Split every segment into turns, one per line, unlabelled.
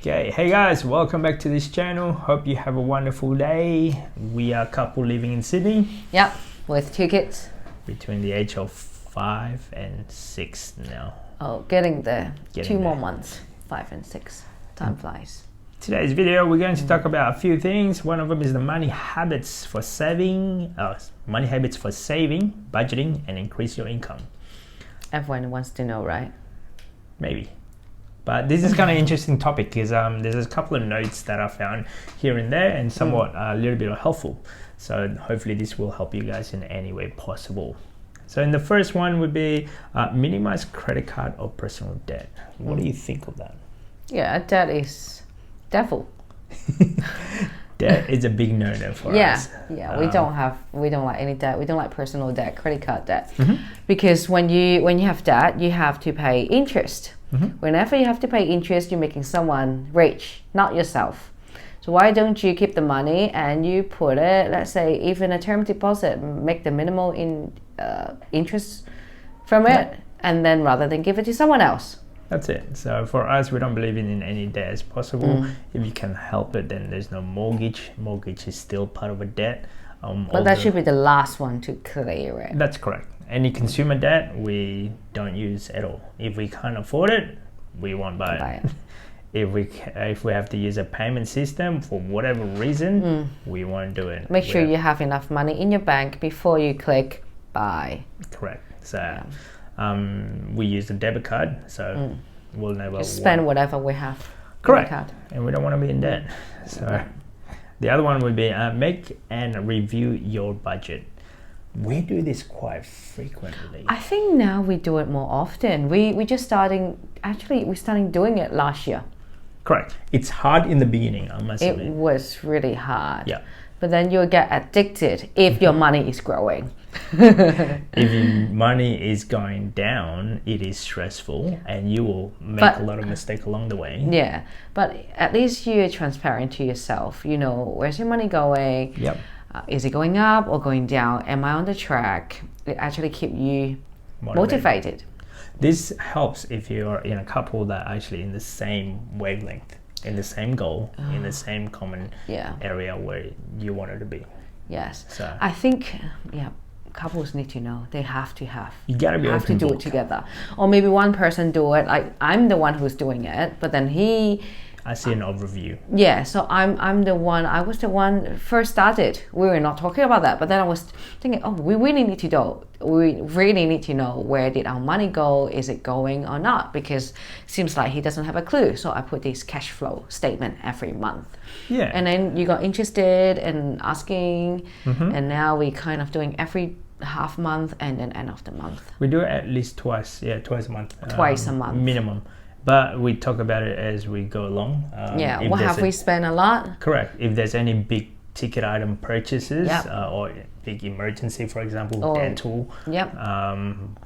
Okay, hey guys, welcome back to this channel. Hope you have a wonderful day. We are a couple living in Sydney.
Yep, with 2 kids.
Between the age of 5 and 6 now.
Oh, getting there.
Getting
2 more
there.
months. 5 and 6. Time flies.
Today's video, we're going to talk about a few things. One of them is the money habits for saving, budgeting, and increase your income.
Everyone wants to know, right?
Maybe. But this is kind of interesting topic because there's a couple of notes that I found here and there and somewhat a little bit helpful. So hopefully this will help you guys in any way possible. So in the first one would be minimize credit card or personal debt. What do you think of that?
Yeah, debt is devil.
Debt is a big no-no for us.
Yeah, we don't like any debt. We don't like personal debt, credit card debt. Because when you have debt, you have to pay interest. Whenever you have to pay interest, you're making someone rich, not yourself. So why don't you keep the money and you put it, let's say, even a term deposit, make the minimal interest from it, and then rather than give it to someone else.
That's it. So for us, we don't believe in any debt as possible. If you can help it, then there's no mortgage. Mortgage is still part of a debt.
But that should be the last one to clear it.
That's correct. Any consumer debt we don't use at all. If we can't afford it, we won't buy it. If we have to use a payment system for whatever reason, we won't do it.
Make sure you have enough money in your bank before you click buy.
Correct. So we use a debit card, so we'll never
just spend whatever we have.
Correct. And we don't want to be in debt. So the other one would be make and review your budget. We do this quite frequently.
I think now we do it more often. We starting doing it last year.
Correct. It's hard in the beginning, I must admit.
It was really hard.
Yeah.
But then you'll get addicted if your money is growing.
If your money is going down, it is stressful and you will make a lot of mistakes along the way.
Yeah. But at least you're transparent to yourself. You know, where's your money going?
Yep.
Is it going up or going down? Am I on the track? It actually keeps you motivated.
This helps if you're in a couple that are actually in the same wavelength, in the same goal, in the same common area where you wanted to be.
Yes.
So
I think, couples need to know they have to
you gotta be
have to do it together. Or maybe one person do it, like I'm the one who's doing it, but then I
see an overview.
Yeah, so I was the one first started. We were not talking about that, but then I was thinking, we really need to know where did our money go? Is it going or not? Because it seems like he doesn't have a clue. So I put this cash flow statement every month.
Yeah.
And then you got interested in asking, and now we kind of doing every half month and then end of the month.
We do it at least twice a month.
Twice a month.
Minimum. But we talk about it as we go along.
What have we spent a lot?
Correct. If there's any big ticket item purchases or big emergency, for example, dental,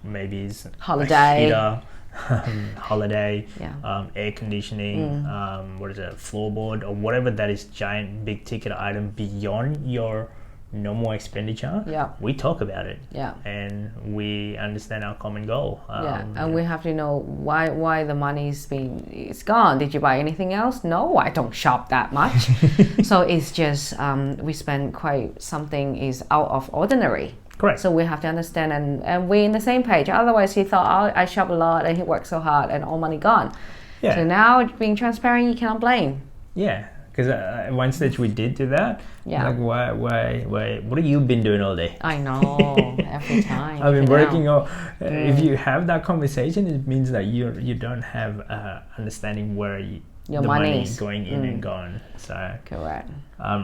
maybe it's
holiday,
a heater, holiday, air conditioning, floorboard or whatever that is giant big ticket item beyond your normal expenditure, we talk about it, and we understand our common goal.
And we have to know why the money's it's gone. Did you buy anything else? No, I don't shop that much. So it's just we spend quite something is out of ordinary.
Correct.
So we have to understand and we're in the same page. Otherwise, he thought I shop a lot and he worked so hard and all money gone. Yeah. So now being transparent, you cannot blame.
Yeah. Because at one stage we did do that. Yeah. Like, why? What have you been doing all day?
I know, every time.
I've been working on. If you have that conversation, it means that you don't have understanding where the money is going in and gone. So
correct.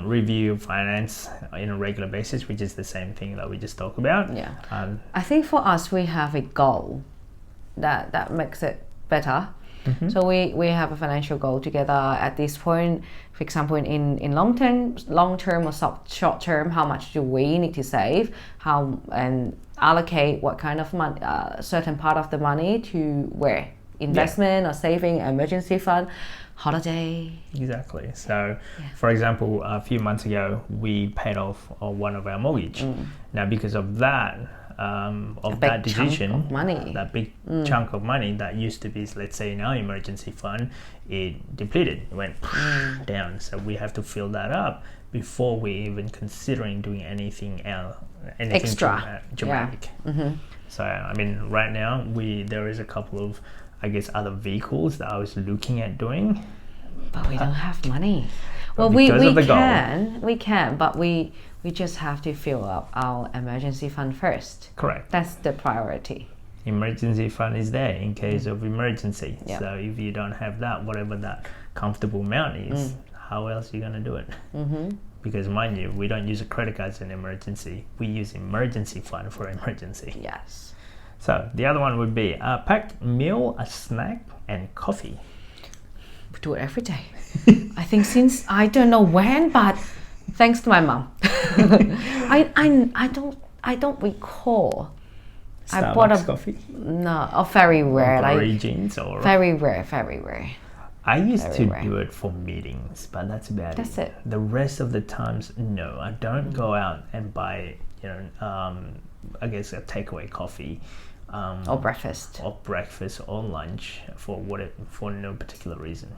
Review finance on a regular basis, which is the same thing that we just talked about.
Yeah. I think for us, we have a goal that makes it better. So we have a financial goal together at this point. For example, in long term or short term, how much do we need to save? And allocate what kind of money, certain part of the money to where? Investment or saving, emergency fund, holiday.
Exactly. So, for example, a few months ago, we paid off one of our mortgage. Now, because of that, of that decision,
chunk of money.
that big chunk of money that used to be, let's say, in our emergency fund, it depleted, it went down. So we have to fill that up before we even considering doing anything else, anything
extra
dramatic. So I mean, right now there is a couple of, I guess, other vehicles that I was looking at doing,
but we don't have money. Well, we can, but we just have to fill up our emergency fund first.
Correct.
That's the priority.
Emergency fund is there in case of emergency. So if you don't have that, whatever that comfortable amount is, how else are you gonna do it? Because mind you, we don't use a credit card as an emergency. We use emergency fund for emergency.
Yes.
So the other one would be a packed meal, a snack, and coffee.
We do it every day. I think since I don't know when, but thanks to my mom. I don't recall.
Starbucks coffee?
No, very rare.
Origins or
very rare.
I used to do it for meetings, but that's about
That's it.
The rest of the times, no, I don't go out and buy, I guess a takeaway coffee.
Or breakfast.
Or lunch for no particular reason.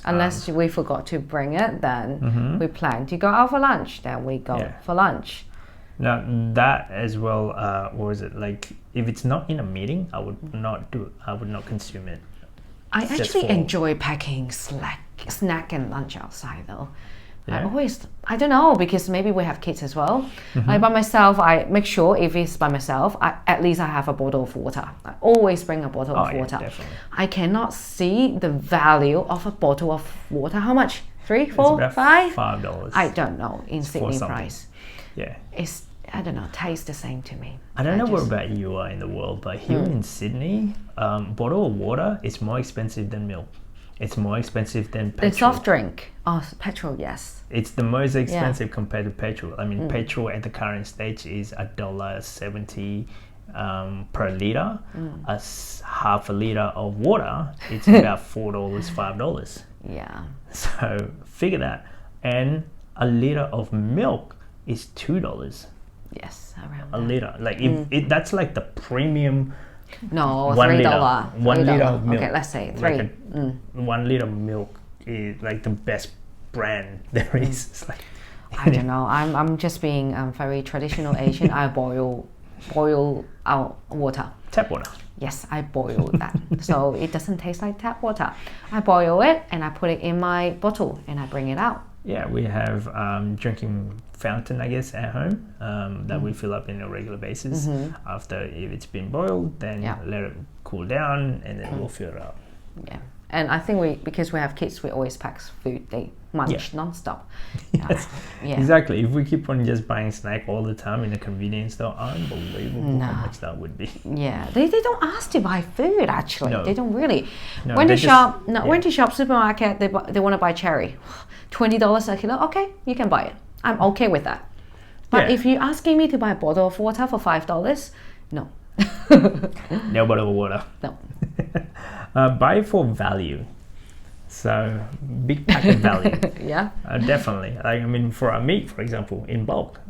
Unless we forgot to bring it, then we plan to go out for lunch. Then we go for lunch.
Now that as well, what was it like? If it's not in a meeting, I would not do it. I would not consume it.
I actually enjoy packing snack and lunch outside though.
Yeah.
I don't know, because maybe we have kids as well. Like by myself, I make sure if it's by myself, at least I have a bottle of water. I always bring a bottle of water.
Definitely.
I cannot see the value of a bottle of water. How much? 3, 4, 5?
$5.
I don't know in Sydney price.
Yeah.
I don't know, tastes the same to me.
I don't know where about you are in the world, but here in Sydney, bottle of water is more expensive than milk. It's more expensive than petrol.
The soft drink. Oh, petrol, yes.
It's the most expensive compared to petrol. I mean, petrol at the current stage is $1.70 per litre. Half a litre of water, it's about $4, $5.
Yeah.
So figure that. And a litre of milk is $2.
Yes, around
a litre. Like if that's like the premium.
No,
$1
$3.
$1 litre of milk.
Okay, let's say 3.
Like 1 litre of milk is like the best brand there is. It's like,
I don't know. I'm just being very traditional Asian. I boil our water.
Tap water.
Yes, I boil that. So it doesn't taste like tap water. I boil it and I put it in my bottle and I bring it out.
Yeah, we have drinking fountain, I guess, at home that we fill up on a regular basis. After if it's been boiled, then let it cool down and then we'll fill it up.
Yeah, and I think because we have kids, we always pack food. They munch non-stop.
Yes, exactly. If we keep on just buying snack all the time in a convenience store, unbelievable how much that would be.
Yeah, they don't ask to buy food actually.
No.
They don't really.
No,
Went to shop supermarket. They want to buy cherry, $20 a kilo. Okay, you can buy it. I'm okay with that. But if you're asking me to buy a bottle of water for $5, no.
No bottle of water.
No.
Buy for value. So big pack of value.
Yeah.
Definitely. Like, I mean, for our meat, for example, in bulk,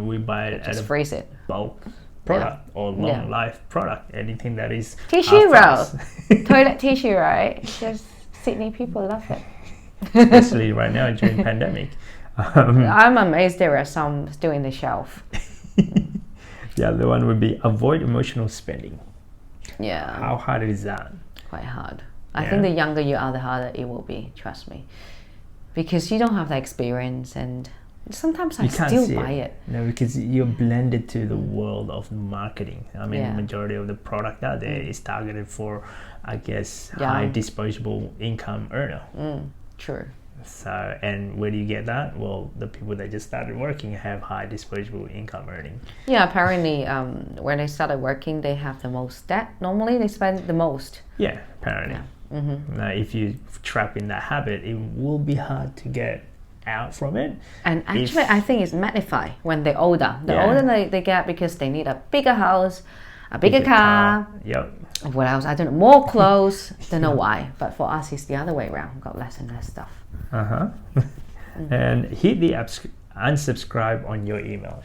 we buy it
just
at a
freeze it.
bulk product or long life product. Anything that is
tissue roll, toilet tissue, right? Just Sydney people love it.
Especially right now during pandemic.
I'm amazed there are some still in the shelf.
The other one would be avoid emotional spending.
Yeah.
How hard is that?
Quite hard. I think the younger you are, the harder it will be. Trust me, because you don't have the experience, and sometimes I still buy it.
No, because you're blended to the world of marketing. I mean, the majority of the product out there is targeted for, I guess, high disposable income earner.
True.
So, and where do you get that? Well, the people that just started working have high disposable income earning.
Yeah, apparently, when they started working, they have the most debt. Normally, they spend the most.
Yeah, apparently. Yeah. Now, if you trap in that habit, it will be hard to get out from it.
And actually, I think it's magnified when they're older. The older they get, because they need a bigger house, a bigger car.
Yep.
What else? I don't know. More clothes. Don't know why. But for us, it's the other way around. Got less and less stuff.
And hit the unsubscribe on your email.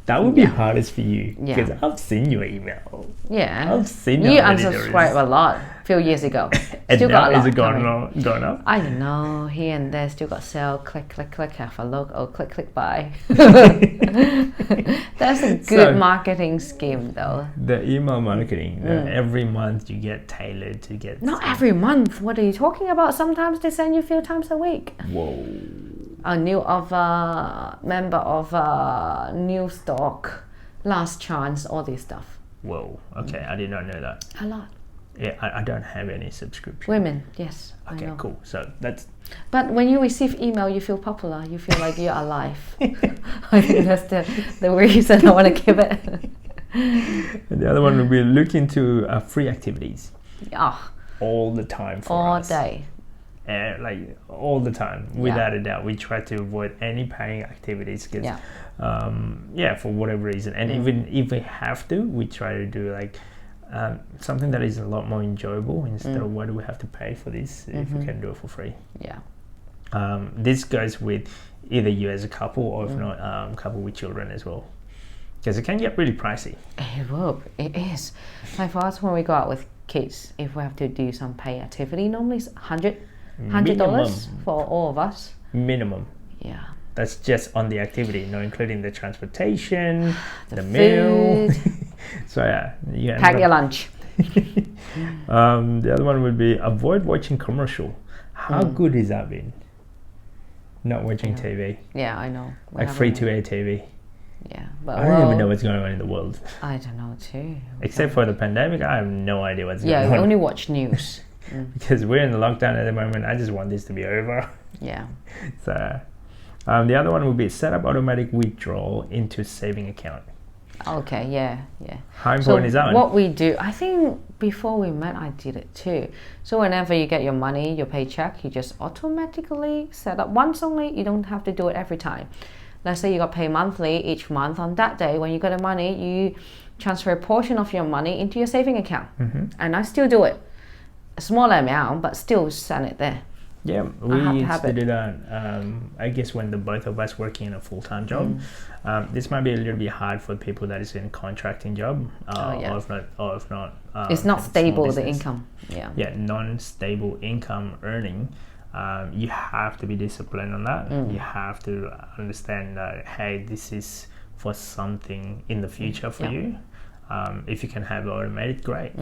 That would be hardest for you
Yeah.
because I've seen your email.
Yeah.
I've seen
You
how many there is.
unsubscribed a lot a few years ago.
And
Still
now
got a lot
is it
coming.
gone up?
I don't know. Here and there, still got sell. Click, have a look. Oh, click, buy. That's a good marketing scheme, though.
The email marketing, every month you get tailored to get.
Not every month. What are you talking about? Sometimes they send you a few times a week.
Whoa.
A new offer, member offer, new stock, last chance, all this stuff.
Whoa. Okay, I did not know that.
A lot.
Yeah, I don't have any subscription.
Women, yes.
Okay,
I know.
cool. So that's.
But when you receive email, you feel popular. You feel like you're alive. I think that's the reason I want to give it.
And the other one would be look into free activities.
Ah,
All the time for
all
us.
day.
Like all the time, without a doubt. We try to avoid any paying activities because, for whatever reason. And even if we have to, we try to do like something that is a lot more enjoyable instead of why do we have to pay for this if we can do it for free.
Yeah.
This goes with either you as a couple or if not couple with children as well, because it can get really pricey.
It will. It is. Like for us, when we go out with kids, if we have to do some pay activity, normally it's $100 for all of us.
Minimum.
Yeah.
That's just on the activity, not including the transportation, the meal. So yeah,
Pack your lunch.
The other one would be avoid watching commercial. How good has that been? Not watching TV.
Yeah, I know.
Like free-to-air TV.
Yeah, but
I don't even know what's going on in the world.
I don't know too.
Except for the pandemic, I have no idea what's going on.
Yeah, we only watch news.
Because we're in the lockdown at the moment. I just want this to be over.
Yeah.
So, the other one would be set up automatic withdrawal into saving account.
Okay, yeah.
How important is that one?
What we do, I think before we met, I did it too. So whenever you get your money, your paycheck, you just automatically set up once only. You don't have to do it every time. Let's say you got paid monthly each month. On that day, when you got the money, you transfer a portion of your money into your saving account. And I still do it. A small amount, but still send it there.
Yeah, we used to do that. I guess when the both of us working in a full-time job, this might be a little bit hard for people that is in a contracting job, or if not,
it's not stable the income.
Yeah, non-stable income earning. You have to be disciplined on that. You have to understand that hey, this is for something in the future for you. If you can have it automated, great.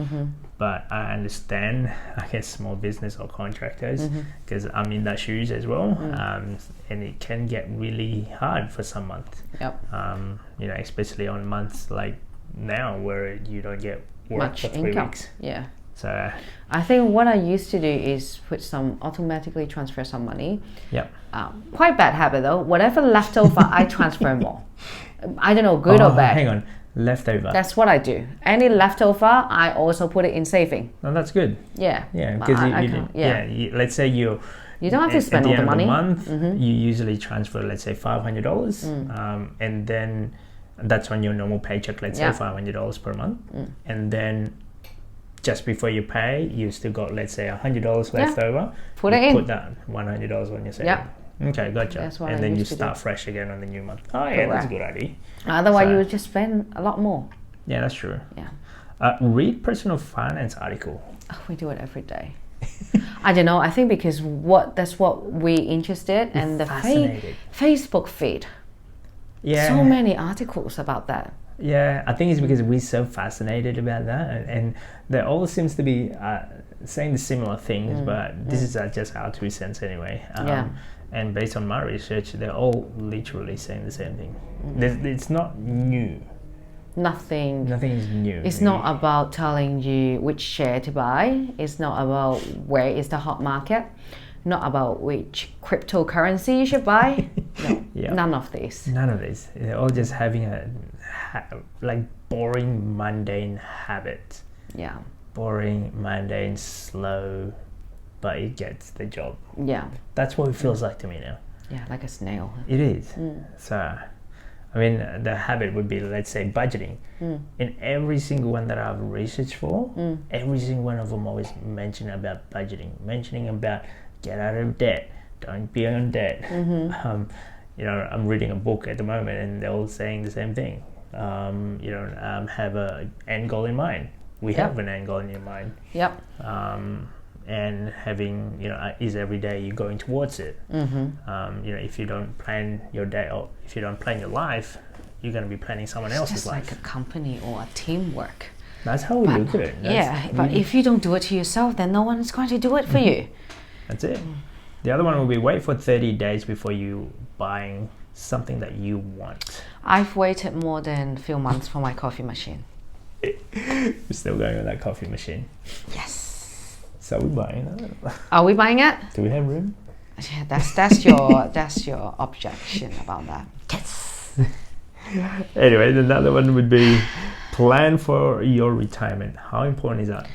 But I understand, I guess, small business or contractors, because I'm in that shoes as well, and it can get really hard for some months. Especially on months like now where you don't get work
much
for 3
income.
weeks.
Yeah.
So
I think what I used to do is automatically transfer some money. Quite bad habit though. Whatever leftover, I transfer more. I don't know, good or bad.
Hang on. Leftover.
That's what I do. Any leftover, I also put it in saving.
No, that's good.
Yeah.
Yeah, because let's say you
don't have to spend all the money.
At the end of the month, you usually transfer, let's say, $500, and then that's on your normal paycheck. Let's say $500 per month, and then just before you pay, you still got, let's say, $100 left over.
Put it in.
Put that $100 on your saving. Okay, gotcha. And then you start fresh again on the new month. Oh yeah, that's a good idea.
Otherwise, you would just spend a lot more.
Yeah, that's true.
Yeah.
Read personal finance article.
Oh, we do it every day. I don't know. I think because that's what we interested and the Facebook feed.
Yeah.
So many articles about that.
Yeah, I think it's because we're so fascinated about that, and there all seems to be saying the similar things, but this is just our 2 cents anyway. And based on my research, they're all literally saying the same thing. It's not new.
Nothing
is new.
It's not about telling you which share to buy. It's not about where is the hot market. Not about which cryptocurrency you should buy. No, none of these.
None of these. They're all just having a boring, mundane habit.
Yeah.
Boring, mundane, slow, but it gets the job.
Yeah.
That's what it feels like to me now.
Yeah, like a snail.
It is. So, I mean, the habit would be, let's say, budgeting. In every single one that I've researched for, every single one of them always mention about budgeting, mentioning about get out of debt, don't be on debt. I'm reading a book at the moment and they're all saying the same thing. have a end goal in mind. We have an end goal in mind.
Yep.
And having, is every day you're going towards it. If you don't plan your day, or if you don't plan your life, you're going to be planning someone else's life.
It's just like a company or a teamwork.
That's how we look at it.
But if you don't do it to yourself, then no one is going to do it for you.
That's it. The other one will be wait for 30 days before you buying something that you want.
I've waited more than a few months for my coffee machine.
We're still going with that coffee machine.
Yes.
So we're buying that.
Are we buying it?
Do we have room?
Yeah, that's your objection about that. Yes.
Anyway, another one would be plan for your retirement. How important is that?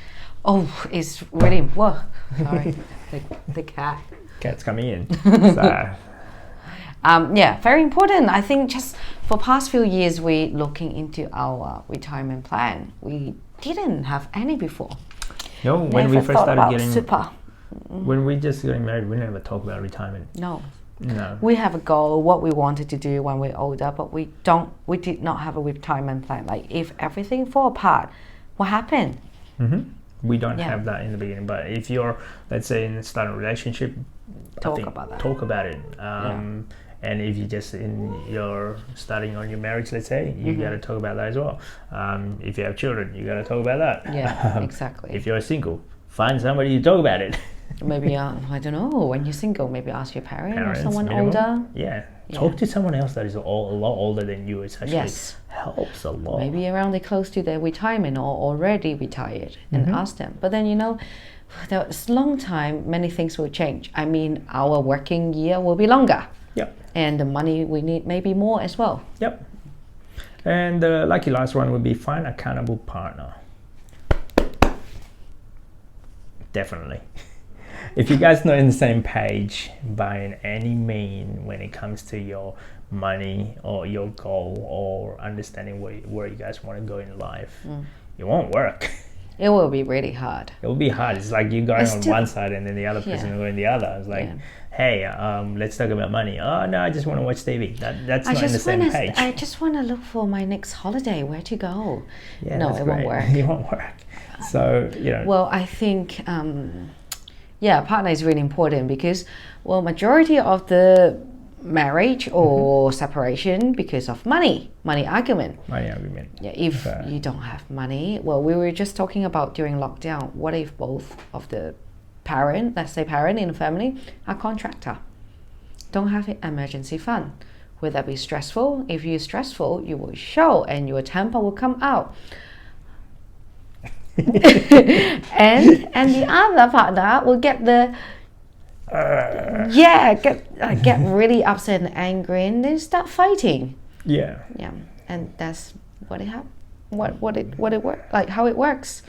Oh, it's really important. Sorry, the cat.
Cat's coming in. So.
Very important. I think just for past few years, we looking into our retirement plan. We didn't have any before.
No, when we first started getting
super.
When we just getting married, we never talk about retirement.
No.
No.
We have a goal, what we wanted to do when we're older, but we did not have a retirement plan. Like if everything fall apart, what happened?
We don't have that in the beginning. But if you're, let's say, in a starting relationship,
talk about that.
Talk about it. And if you're starting on your marriage, let's say, you got to talk about that as well. If you have children, you got to talk about that.
Yeah, exactly.
If you're single, find somebody to talk about it.
Maybe I don't know. When you're single, maybe ask your parents or someone older.
Yeah. Talk to someone else that is a lot older than you. It actually helps a lot.
Maybe around close to their retirement or already retired, and ask them. But then there's long time, many things will change. I mean, our working year will be longer.
Yep.
And the money we need may be more as well.
Yep. And the lucky last one would be find an accountable partner. Definitely. If you guys not in the same page by any mean when it comes to your money or your goal or understanding where you guys want to go in life, it won't work.
It will be really hard.
It will be hard. It's like you going on one side and then the other person going the other. It's like, hey, let's talk about money. Oh no, I just want to watch TV. That's not in the same page.
I just want to look for my next holiday. Where to go?
Yeah,
no, it won't work.
It won't work. So
Well, I think partner is really important because majority of the marriage or separation because of money argument. Yeah, if you don't have money, we were just talking about during lockdown, what if both of the parent in the family are contractor, don't have an emergency fund? Will that be stressful? If you're stressful, you will show and your temper will come out. and the other partner will get get really upset and angry and then start fighting. And that's what it works, like how it works.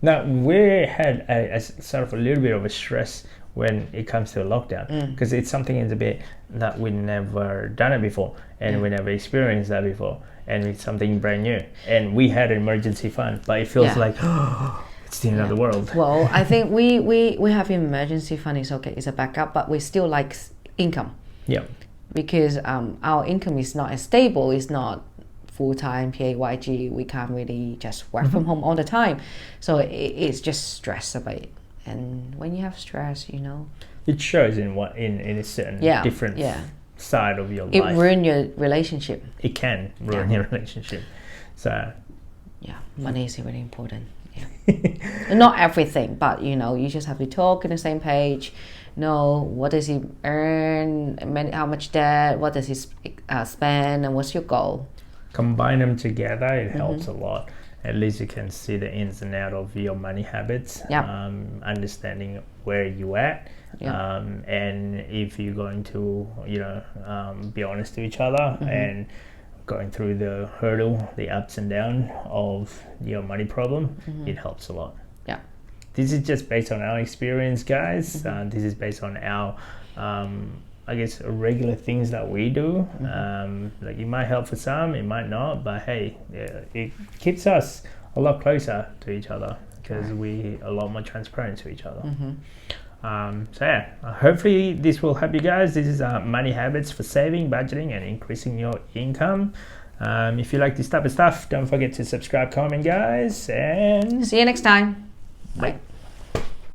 Now we had a sort of a little bit of a stress when it comes to a lockdown because it's something in the bit that we never done it before and we never experienced that before, and it's something brand new, and we had an emergency fund, but it feels like it's the end of the world.
Well, I think we have emergency fund is okay, it's a backup, but we still like income.
Yeah.
Because our income is not as stable, it's not full-time PAYG, we can't really just work from home all the time, so it's just stress a bit. And when you have stress,
it shows in a certain different side of your life.
It ruins your relationship.
It can ruin your relationship. So
money is really important. Not everything, but you just have to talk in the same page. What does he earn, how much debt, what does he spend, and what's your goal?
Combine them together, it helps a lot. At least you can see the ins and outs of your money habits, understanding where you at, and if you're going to be honest to each other and going through the hurdle, the ups and downs of your money problem, it helps a lot. This is just based on our experience, guys. This is based on our regular things that we do. Like it might help for some, it might not, but hey, it keeps us a lot closer to each other because we are a lot more transparent to each other. Hopefully this will help you guys. This is money habits for saving, budgeting, and increasing your income. If you like this type of stuff, don't forget to subscribe, comment, guys, and
See you next time.
bye.